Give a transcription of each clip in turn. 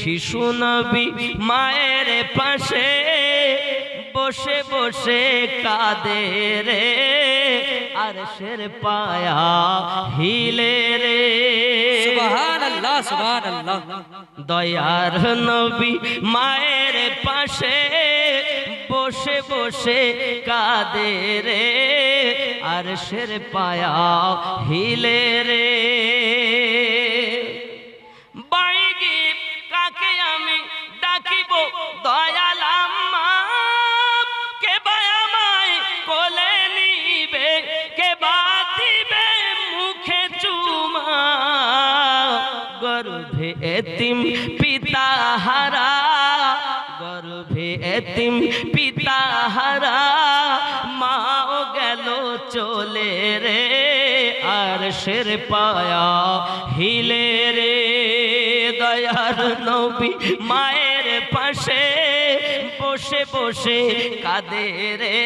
শিশু নবী মায়ের পাশে বসে বসে কাঁদে রে, আরশের পায়া হিলে রে। সুবহানাল্লাহ সুবহানাল্লাহ। দয়ার নবী মায়ের পাশে বসে বসে কাঁদে রে, আরশের পায়া হিলে রে। বাইগি কাকে আমি ডাকিব দয়াল আম্মা, কে বা আমায় কোলে নিবে, কে বা দিবে মুখে চুমা। গর্ভে এতিম পিতা হারা, গর্ভে এতিম পিতা হারা, মাও গেল চলে রে, আরশের পায়া হিলে রে। দয়ার নবী মায়ের পাশে বসে বসে কাঁদে রে,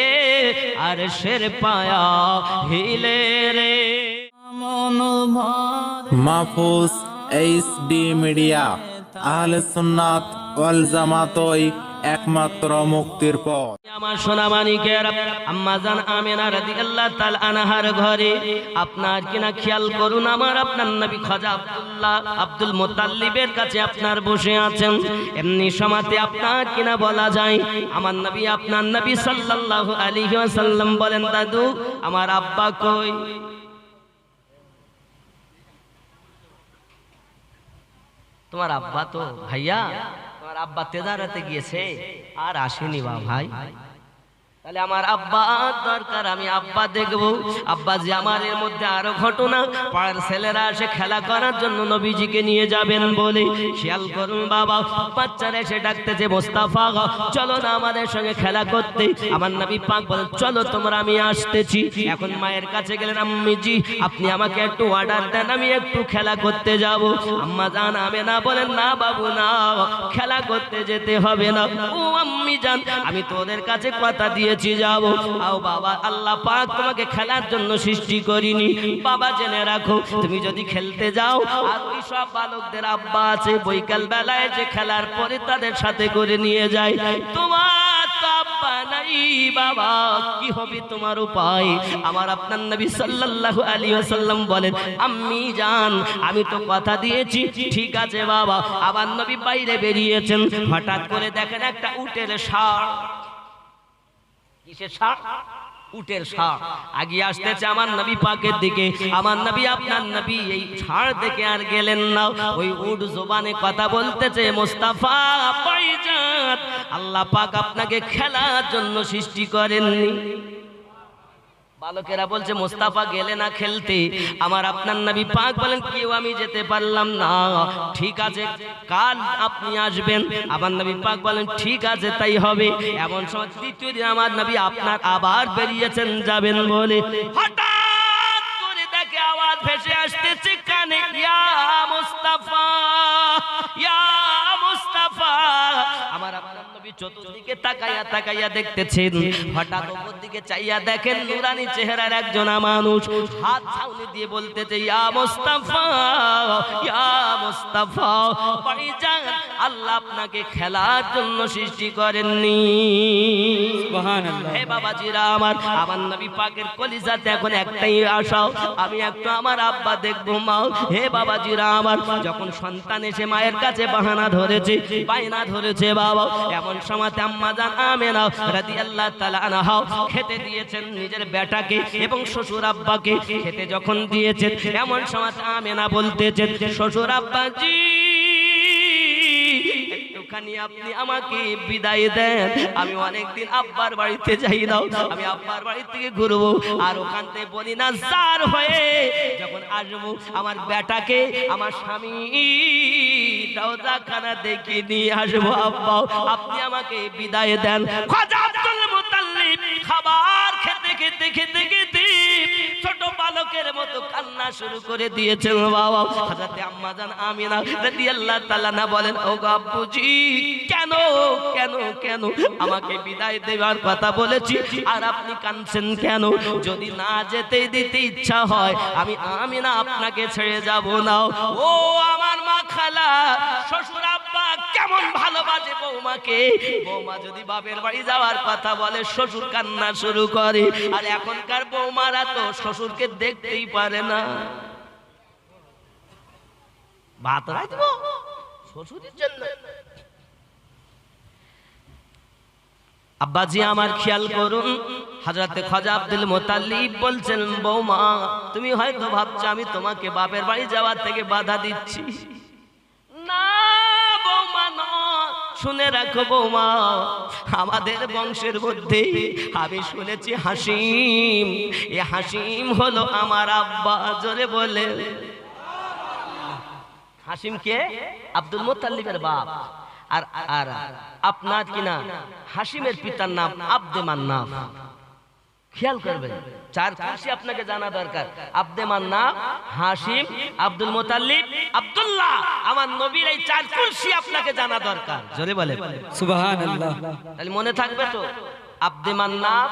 আরশের পায়া হিলে রে। মাহফুজ এইচডি মিডিয়া, আহলে সুন্নাত ওয়াল জামাতই একমাত্র মুক্তির পথ। আমার সোনা মানিকের আম্মা জান আমেনা রাদিয়াল্লাহু তাআলা আনহার ঘরে আপনার কিনা খেয়াল করুন, আমার আপনার নবী খাজা আব্দুল মুত্তালিবের কাছে আপনার বসে আছেন। এমনি সময়তে আপনার কিনা বলা যায় আমার নবী, আপনার নবী সাল্লাল্লাহু আলাইহি ওয়াসাল্লাম বলেন, দাদু আমার আব্বা কই? তোমার আব্বা তো ভাইয়া, তোমার আব্বা তেজারাতে গিয়েছে আর আসেনি বা ভাই। তাহলে আমার আব্বা দরকার, আমি আব্বা দেখবো। আব্বা যে আমার এর মধ্যে আরো ঘটনা, পাড়ার ছেলেরা এসে খেলা করার জন্য নবীজিকে নিয়ে যাবেন বলে খেয়াল করুন বাবা, বাচ্চারা এসে ডাকতেছে মোস্তাফা চলো না আমাদের সঙ্গে খেলা করতে। আমার নবী পাক বলেন চলো তোমরা, আমি আসতেছি। এখন মায়ের কাছে গেলেন, আম্মিজি আপনি আমাকে একটু অর্ডার দেন, আমি একটু খেলা করতে যাব। আম্মা জান আমেনা বলেন না বাবু না, খেলা করতে যেতে হবে না। ও আম্মি জান আমি তোদের কাছে কথা দিয়ে যাবো। আও বাবা, আল্লাহ পাক তোমাকে খেলার জন্য সৃষ্টি করিনি বাবা, জেনে রাখো তুমি যদি খেলতে যাও আর ওই সব বালকদের আব্বা আছে বৈকাল বেলায় যে খেলার পরে তাদের সাথে করে নিয়ে যায়, তোমার তো আব্বা নাই বাবা, কি হবে তোমার উপায়? আমার আপনার নবী সাল্লাল্লাহু আলাইহি ওয়াসাল্লাম বলেন, আম্মি জান আমি তো কথা দিয়েছি, ঠিক আছে বাবা। আবার নবী বাইরে বেরিয়েছেন, হঠাৎ করে দেখেন একটা উটের ষাঁড়, কিসের ষাঁড়? উটের ষাঁড় আগিয়ে আসতেছে আমার নবী পাকের দিকে। আমার নবী আপনার নবী এই ষাঁড় দেখে আর গেলেন না, ওই উট জবানে কথা বলতেছে, মোস্তাফা ভাইজান আল্লাহ পাক আপনাকে খেলার জন্য সৃষ্টি করেননি। বালকেরা বলছে মোস্তাফা গেলে না খেলতে। আমার আপনার নবী পাক বলেন কেউ আমি যেতে পারলাম না, ঠিক আছে কাল আপনি আসবেন। আমার নবী পাক বলেন ঠিক আছে তাই হবে। এমন সময় দ্বিতীয় দিন আমার নবী আপনার আবার বেরিয়েছেন যাবেন বলে, হঠাৎ করে দেখে আওয়াজ ভেসে আসতেছে কানে, ইয়া মুস্তাফা ইয়া মুস্তাফা। আমার আপনার নবী চতুর্দিকে তাকাইয়া তাকাইয়া দেখতেছেন, হঠাৎ উপর দিকে চাইয়া দেখেন নুরানি চেহারার একজন মানুষ হাত ছাউনি দিয়ে বলতেছে, ইয়া মুস্তাফা ইয়া মুস্তাফা, ভাইজান আল্লাহ আপনাকে খেলার জন্য সৃষ্টি করেননি। সুবহানাল্লাহ। হে বাবাজিরা আমার, আমার নবী পাকের কলিজাতে এখন একটাই আশা, আমি একটু আমার আব্বা দেখবো মা। হে বাবাজিরা আমার, যখন সন্তান এসে মায়ের কাছে বাহানা ধরেছে, বায়না ধরেছে বাবা, এমন সময় আম্মা জান আমেনা রাদিয়াল্লাহু তাআলা আনহা খেতে দিয়েছেন নিজের বেটাকে এবং শ্বশুর আব্বাকে। খেতে যখন দিয়েছেন এমন সময় আমেনা বলতেছেন, শ্বশুর আব্বাজি একটুখানি আপনি আমাকে বিদায় দেন, আমি অনেকদিন আব্বার বাড়িতে যাই না, আমি আব্বার বাড়ি থেকে ঘুরবো আর ওখান থেকে বলি না জার হয়ে যখন আসবো আমার বেটাকে আমার স্বামী রওজাখানা দেখে নিয়ে আসবো। আব্বা আপনি আমাকে বিদায় দেন। খাজা আব্দুল মুত্তালিব খাবার খেতে খেতে খেতে খেতে ছোট বালকের মতো কান্না শুরু করে দিয়েছেন বাবা। হযরত আম্মা জান আমিনা রাদিয়াল্লাহু তাআলা না বলেন, ও আব্বুজি কেন কেন কেন আমাকে বিদায় দেওয়ার কথা বলেছি আর আপনি কাঁদছেন কেন? যদি না যেতে দিতে ইচ্ছা হয় আমি আমিনা আপনাকে ছেড়ে যাব না। ও আমার মা খালা শ্বশুর আব্বা কেমন ভালোবাসে বৌমাকে। বৌমা যদি বাপের বাড়ি যাওয়ার কথা বলে শ্বশুর কান্না শুরু করে। আর এখনকার বৌমারা তো শ্বশুরকে দেখতেই পারে না। ভাত রাখবো শ্বশুরের জন্য। আব্বাজি আমার খেয়াল করুন, হযরতে খাজা আব্দুল মুতাল্লিব বলছেন, বৌমা তুমি হয়তো ভাবছো আমি তোমাকে বাপের বাড়ি যাওয়ার থেকে বাধা দিচ্ছি। না বৌমা না, শুনে রাখো বৌমা, আমাদের বংশের মধ্যে আমি শুনেছি হাসিম, এ হাসিম হলো আমার আব্বা। জোরে বলে হাসিম কে? আব্দুল মুতাল্লিবের বাপ। আর আর আপনার কিনা হাসিমের পিতার নাম আব্দে মান্নাফ। খেয়াল করবেন, চার কুরসি আপনাকে জানা দরকার। আব্দে মান্নাফ, হাসিম, আব্দুল মুতাল্লিব, আব্দুল্লাহ। আমার নবীর এই চার কুরসি আপনাকে জানা দরকার। জোরে বলে সুবহানাল্লাহ। তাহলে মনে থাকবে তো, আব্দে মান্নাফ,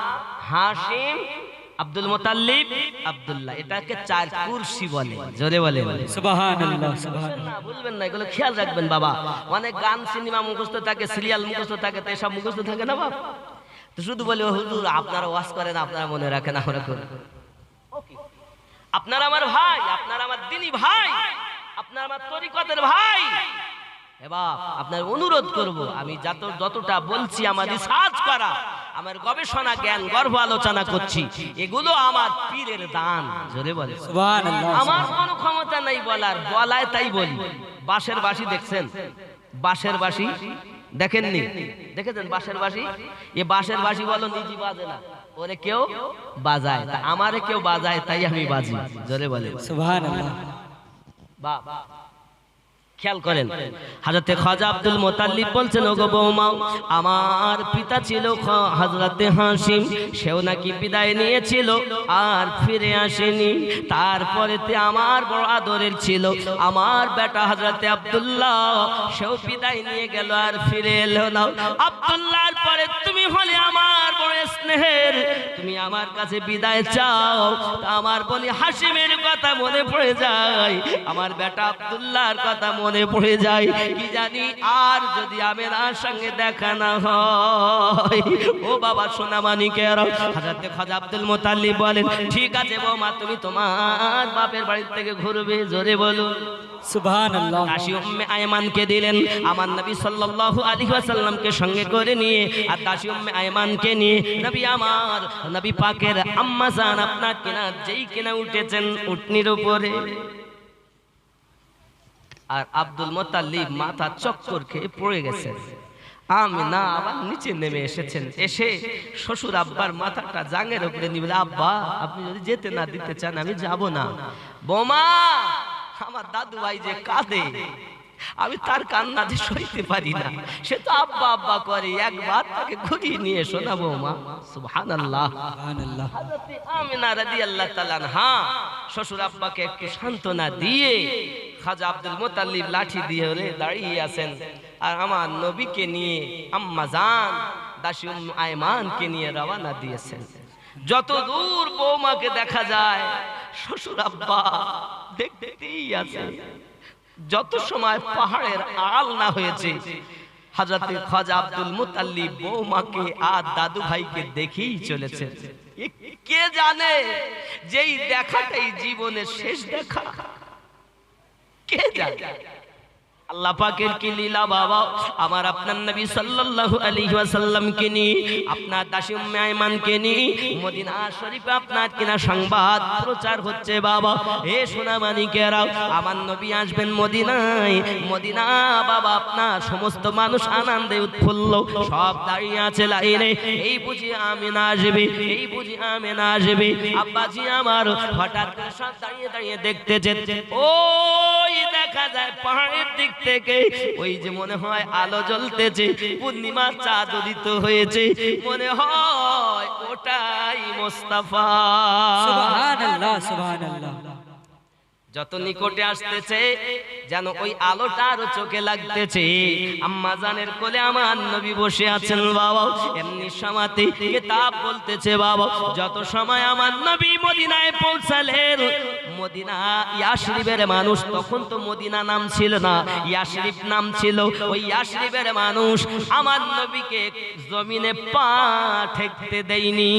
হাসিম, আব্দুল মুতাল্লিব, আব্দুল্লাহ, এটাকে চার কুরসি বলে। জোরে বলে সুবহানাল্লাহ সুবহানাল্লাহ। না বলবেন না, এগুলো খেয়াল রাখবেন বাবা। অনেক গান সিনেমা মুখস্থ থাকে, সিরিয়াল মুখস্থ থাকে, তো এসব মুখস্থ থাকে না বাবা। তো শুধু বলে হুজুর আপনারা ওয়াজ করেন, আপনারা মনে রাখেন, আমরা করি। আপনারা আমার ভাই, আপনারা আমার দ্বীনি ভাই, আপনারা আমার তরিকতের ভাই। এবার আপনার অনুরোধ করব, আমি যতটা বলছি আমার রিসার্চ করা, আমার গবেষণা জ্ঞান গর্ব আলোচনা করছি, এগুলো আমার পীরের দান। জোরে বলে সুবহানাল্লাহ। আমার কোনো ক্ষমতা নেই বলার, বলায় তাই বলি। বাঁশের বাঁশি দেখছেন? বাঁশের বাঁশি দেখেননি? দেখেছেন বাঁশের বাঁশি? এ বাঁশের বাঁশি বলো নিজে বাজে না, ওরে কেউ বাজায়, তা আমারে কেউ বাজায় তাই আমি বাজি। জোরে বলে সুবহানাল্লাহ। বাহ, খেয়াল করেন, হযরতে খাজা আব্দুল মুতাল্লিব বলছেন, ওগো বৌমা, আমার পিতা ছিল হযরতে হাসিম, সেও নাকি বিদায় নিয়েছিল আর ফিরে আসেনি। তারপরেতে আমার বড় আদরের ছিল আমার বেটা হযরতে আব্দুল্লাহ, সেও বিদায় নিয়ে গেল আর ফিরে এলো না। আব্দুল্লাহর পরে তুমি হলে আমার বড় স্নেহের, তুমি আমার কাছে বিদায় চাও। আমার বলি হাসিমের কথা মনে পড়ে যায়, আমার বেটা আব্দুল্লাহর কথা মনে পড়ে যায়। কি জানি আর যদি আমেনার সঙ্গে দেখা না হয়। ও বাবা সোনা মানিকের, হযরতে খাজা আব্দুল মুতাল্লিব বলেন, ঠিক আছে বৌমা, তুমি তোমার বাপের বাড়ি থেকে ঘুরবে। জোরে বলুন সুবহানাল্লাহ। দাসী উম্মে আয়মানকে দিলেন, আমার নবী সাল্লাল্লাহু আলাইহি ওয়াসাল্লামকে সঙ্গে করে নিয়ে, আর দাসী উম্মে আয়মানকে নিয়ে নবী আমার নবী পাকের আম্মা জান আপনার কিনা যেই কিনা উঠেছেন উটনির উপরে। আর আব্দুল মুতাল্লিব মাথা চক্কর খেয়ে পড়ে গেছেন। আমিনা আবার নিচে নেমে এসেছেন, এসে শ্বশুর আব্বার মাথাটা জাঙের উপরে নিয়ে বলে, আব্বা আপনি যদি যেতে না দিতে চান আমি যাব না। বৌমা আমার দাদু ভাই যে কাঁদে, আমি তার কান্না যে সইতে পারি না, সে তো আব্বা আব্বা করে, একবার তাকে ঘুরিয়ে নিয়ে শোনা বৌমা। সুবহানাল্লাহ সুবহানাল্লাহ। হযরত আমিনা রাদিয়াল্লাহু তাআলা আনহা শ্বশুর আব্বাকে একটু সান্ত্বনা দিয়ে খাজা আব্দুল মুতাল্লিব লাঠি দিয়ে দাঁড়িয়ে আছেন, আর আমার নবীকে নিয়ে আম্মা জান দাসী উম্মে আয়মানকে নিয়ে রওনা দিয়েছেন। যত দূর বৌমাকে দেখা যায় শ্বশুর আব্বা দেখতেই আছে। যত সময় পাহাড়ের আড়াল না হয়েছে, হযরতে খাজা আব্দুল মুতাল্লিব বৌমাকে আর দাদু ভাইকে দেখেই চলেছে। কে জানে যেই দেখাটাই জীবনের শেষ দেখা, কে জানে? আল্লাহ পাকের কি লীলা বাবা। আমার আপনার নবী সাল্লাল্লাহু আলাইহি ওয়াসাল্লামকে নিয়ে, আপনার দাসী উম্মে আয়মানকে নিয়ে মদিনা শরীফে আপনার কিনা সংবাদ প্রচার হচ্ছে বাবা। হে সোনা মানিকেরা, আমার নবী আসবেন মদিনায়। মদিনা বাবা আপনার সমস্ত মানুষ আনন্দে উৎফুল্ল, সব দাঁড়িয়ে আছে লাইনে। এই বুঝি আমিনা আসবে, এই বুঝি আমিনা আসবে। আব্বাজি আমার হঠাৎ করে সব দাঁড়িয়ে দাঁড়িয়ে দেখতেছে, ওই দেখা যায় পাহাড়ের দিক থেকে ওই যে মনে হয় আলো জ্বলতেছে, পূর্ণিমার চাঁদ উদিত হয়েছে, মনে হয় ওটাই মোস্তাফা। সুবহানাল্লাহ সুবহানাল্লাহ। যত নিকটে আসতেছে যেন ওই আলোটা আরো চোখে লাগতেছে। আম্মা জানের কোলে আমার নবী বসে আছেন বাবা, এমনি সময়তে কিতাব বলতেছে বাবা, যত সময় আমার নবী মদিনায় পৌঁছালেন, মদিনা ইয়াশরিবের মানুষ, তখন তো মদিনা নাম ছিল না, ইয়াশরিব নাম ছিল। ওই ইয়াশরিবের মানুষ আমার নবীকে জমিনে পা ঠেকতে দেয়নি।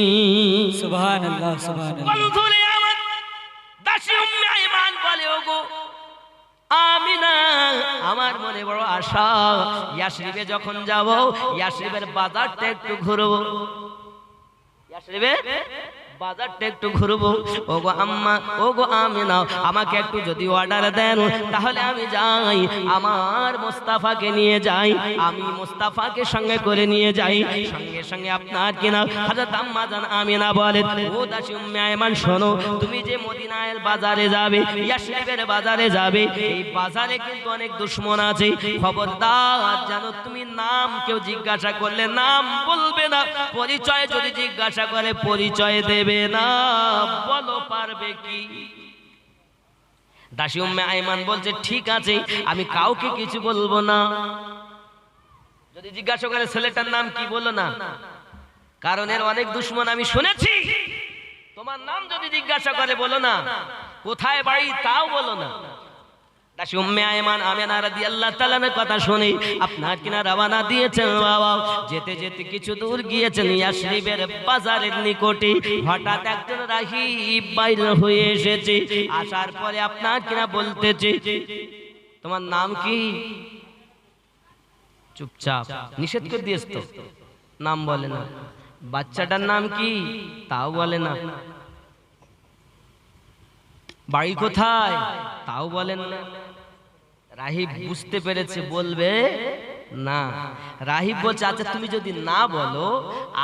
সুবহানাল্লাহ সুবহানাল্লাহ। বন্ধুরে আমার, দাসী উম্মে আইমান বলে, ওগো আমিনা, আমার মনে বড় আশা, ইয়াশরিবে যখন যাব ইয়াশরিবের বাজারটা একটু ঘুরবো, ইয়াশরিবে বাজারটা একটু ঘুরবো। ওগো আম্মা, ওগো আমিনা, আমাকে একটু যদি অর্ডার দেন তাহলে আমি যাই, আমার মোস্তাফাকে নিয়ে যাই, আমি মোস্তাফাকে সঙ্গে করে নিয়ে যাই। সঙ্গে সঙ্গে আপনার কিনা হযরত আম্মা জান আমিনা বলেন, ও দাসী উম্মে আইমান শোনো, তুমি যে মদিনার বাজারে যাবে, ইয়াশরিবের বাজারে যাবে, এই বাজারে কিন্তু অনেক দুশমন আছে, খবরদার জানো, তুমি নাম কেউ জিজ্ঞাসা করলে নাম বলবে না, পরিচয় যদি জিজ্ঞাসা করে পরিচয় দেবে না, বলো পারবে কি? দাসী উম্মে আইমান বলছে, ঠিক আছে, আমি কাউকে কিছু বলবো না। যদি জিজ্ঞাসা করে ছেলেটার নাম কি, বলো না, কারণ এর অনেক দুশমন আমি শুনেছি। তোমার নাম যদি জিজ্ঞাসা করে বলো না, কোথায় বাড়ি তাও বলো না। দাসী উম্মে আইমান আমিনা রাদিয়াল্লাহু তাআলা এর কথা শুনে আপনার কিনা রওনা দিয়েছেন। বাবা যেতে যেতে কিছু দূর গিয়েছেন, ইয়াশরিবের বাজারের নিকটে হঠাৎ একজন রাহিব বাইর হয়ে এসেছে। আসার পরে আপনার কিনা বলতেছে, তোমার নাম কি? চুপচাপ, নিষেধ করে দিয়েছ তো, নাম বলে না। বাচ্চাটার নাম কি? তাও বলে না। বাড়ি কোথায়? তাও বলেন না। রাহিব বুঝতে পেরেছে বলবে না। রাহিব বলছে, আচ্ছা তুমি যদি না বলো,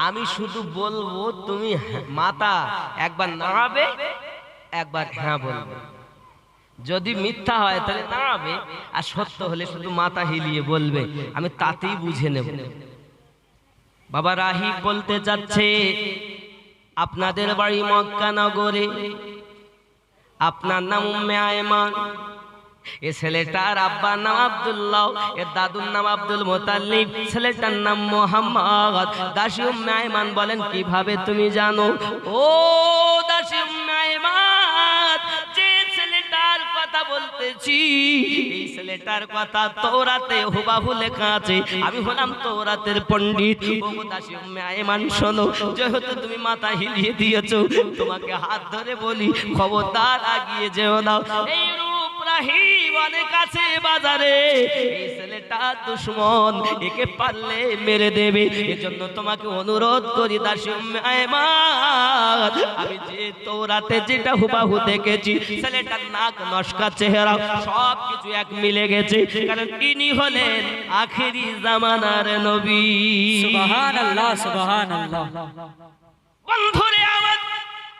আমি শুধু বলবো, তুমি মাথা একবার নাড়াবে, একবার হ্যাঁ বলবে। যদি মিথ্যা হয় তাহলে নাড়াবে, আর সত্য হলে শুধু মাথা হিলিয়ে বলবে, আমি তাতেই বুঝে নেব। বাবা রাহিব বলতে চাচ্ছে, আপনাদের বাড়ি মক্কা নগরে, আপনার নাম উম্মে আইমান, এ ছেলেটার আব্বার নাম আব্দুল্লাহ, এর দাদুর নাম আব্দুল মুতাল্লিব, ছেলেটার নাম মুহাম্মদ। দাসী উম্মে আইমান বলেন, কিভাবে তুমি জানো? ও দাসী উম্মে আইমান, যে ছেলেটার কথা বলতেছি, এই ছেলেটার কথা তওরাতে হুবাহু লেখা আছে, আমি হলাম তওরাতের পণ্ডিত। ও দাসী উম্মে আইমান শোনো, যেহেতু তুমি মাথা হিলিয়ে দিয়েছো, তোমাকে হাত ধরে বলি, খবরদার আগিয়ে যেও না। এই রাহিব অনেক আছে বাজারে, এই ছেলেটা দুশমন, একে পারলে মেরে দেবে। এজন্য তোমাকে অনুরোধ করি দাসী উম্মে আইমান, আমি যে তওরাতে যেটা হুবাহু দেখেছি, ছেলেটার নাক, নস্কা, চেহারা সব কিছু এক মিলে গেছে, কারণ ইনি হলেন আখেরি জামানার নবী। সুবহানাল্লাহ সুবহানাল্লাহ। বন্ধুরে আমার,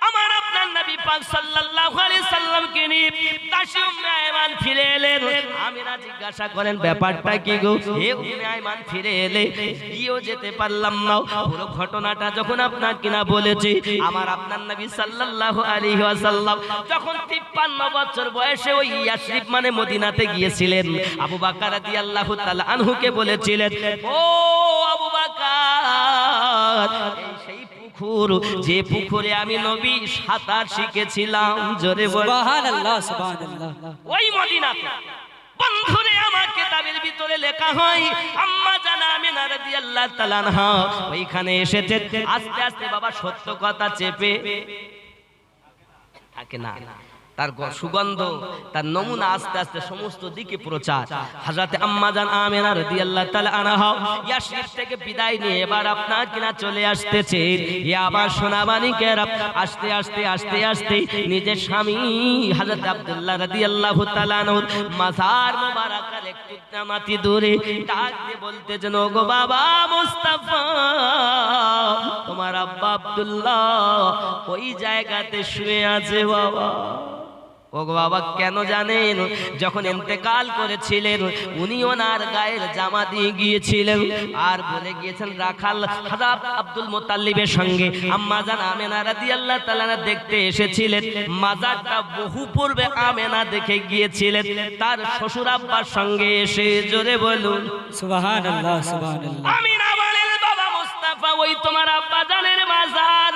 আমার আপনার নবী পাক সাল্লাল্লাহু আলাইহি সাল্লামকে নিয়ে দাসী উম্মে আইমান ফিরে এলেন। আমিনা জিজ্ঞাসা করেন, ব্যাপারটা কি গো? হে উম্মে আইমান, ফিরে এলে, গিয়েও যেতে পারলাম না। পুরো ঘটনাটা যখন আপনার কিনা বলেছি, আমার আপনার নবী সাল্লাল্লাহু আলাইহি ওয়াসাল্লাম যখন 53 বছর বয়সে ওই ইয়াশরিব মানে মদিনাতে গিয়েছিলেন, আবু বকর রাদিয়াল্লাহু তাআলা আনহুকে বলেছিলেন, ও আবু বকর, এই সেই পুকুর, যে পুকুরে আমি নবী সাঁতার শিখেছিলাম, জোরে বল সুবহানাল্লাহ সুবহানাল্লাহ। ওই মদিনাতে। বন্ধুরে আমার কিতাবের ভিতরে লেখা হয়, আম্মা জান আমিনা রাদিয়াল্লাহু তাআলা আনহা ওইখানে এসেছে। আস্তে আস্তে বাবা সত্য কথা চেপে থাকে না, তার সুগন্ধ, তার নমুনা আস্তে আস্তে সমস্ত দিকে প্রচার। হযরত আম্মা জান আমিনা রাদিয়াল্লাহু তাআলা আনহা ইয়াশরিব থেকে বিদায় নিয়ে এবার আপনার কিনা চলে আসতেছে। এ আবার সোনামানিকেরা আস্তে আস্তে আস্তে আস্তে নিজের স্বামী হযরত আব্দুল্লাহ রাদিয়াল্লাহু তাআলা আনহুর মাজার মোবারকের একটু জামাতি দূরে ডাক দিয়ে বলতেছেন, ওগো বাবা মুস্তাফা, তোমার আব্বা আব্দুল্লাহ ওই জায়গাতে শুয়ে আছে। বাবা, ওগো বাবা, কেন জানেন? যখন ইন্তেকাল করেছিলেন, উনি ওনার গায়ের জামা দিয়ে গিয়েছিলেন, আর বলে গিয়েছেন রাখাল হযরত আব্দুল মুতাল্লিবের সঙ্গে আম্মা জান আমিনা রাদিয়াল্লাহু তাআলা দেখতে এসেছিলেন। মাজারটা বহু পূর্বে আমিনা দেখে গিয়েছিলেন তার শ্বশুর আব্বার সঙ্গে এসে। জোরে বলুন সুবহানাল্লাহ সুবহানাল্লাহ। আমিনা বলেন, বাবা মুস্তাফা, ওই তোমার আব্বা জানের মাজার।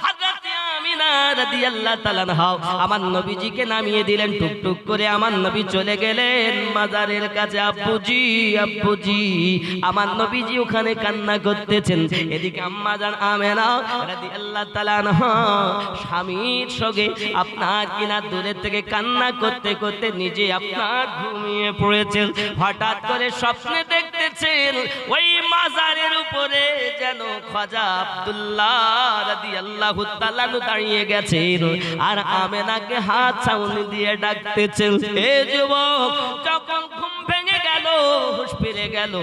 হযরত আমিনা আমিনা রাদিয়াল্লাহু তাআলা আনহা আমার নবীজিকে নামিয়ে দিলেন। টুকটুক করে আমার নবী চলে গেলেন মাজারের কাছে। আব্বুজি আব্বুজি, আমার নবীজি ওখানে কান্না করতেছেন। এদিকে আম্মা জান আমিনা রাদিয়াল্লাহু তাআলা আনহা স্বামীর সঙ্গে আপনার কিনা দূরে থেকে কান্না করতে করতে নিজে আপনার ঘুমিয়ে পড়েছেন। হঠাৎ করে স্বপ্নে দেখতেছেন ওই মাজারের উপরে যেন খাজা আব্দুল্লাহ রাদিয়াল্লাহু তাআলা দাঁড়িয়ে গেছেন আর আমেনাকে হাত ছাউনি দিয়ে ডাকতেছেন। এ যুবক, যখন ঘুম ভেঙে গেল, হুঁশ ফিরে গেল,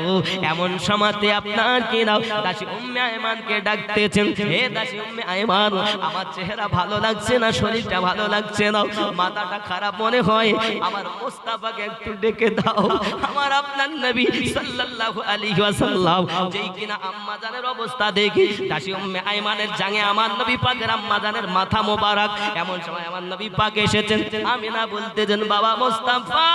এমন সময়তে আপনার কিনা দাসী উম্মে আয়মানকে ডাকতেছেন। হে দাসী উম্মে আয়মান, আমার চেহারা ভালো লাগছে না, শরীরটা ভালো লাগছে না, মাথাটা খারাপ মনে হয়, আমার মুস্তাফাকে একটু ডেকে দাও। আমার আপনার নবী সাল্লাল্লাহু আলাইহি ওয়াসাল্লাম যেই কিনা আম্মা জানের অবস্থা দেখি দাসী উম্মে আয়মানের জাঙে আমার নবী পাকের আম্মা জানের মাথা মোবারক। এমন সময় আমার নবী পাক এসেছেন। আমিনা বলতেছেন, বাবা মুস্তাফা,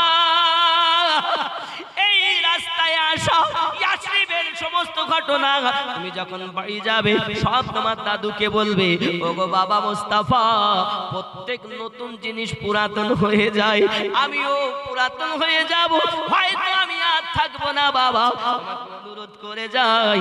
এই রাস্তায় আসা ইয়াসরিবের সমস্ত ঘটনা তুমি যখন বাড়ি যাবে সব তোমার দাদুকে বলবে। ওগো বাবা মুস্তাফা, প্রত্যেক নতুন জিনিস পুরাতন হয়ে যায়, আমিও পুরাতন হয়ে যাব, হয়তো আমি আর থাকবো না বাবা, তোমাকে অনুরোধ করে যাই।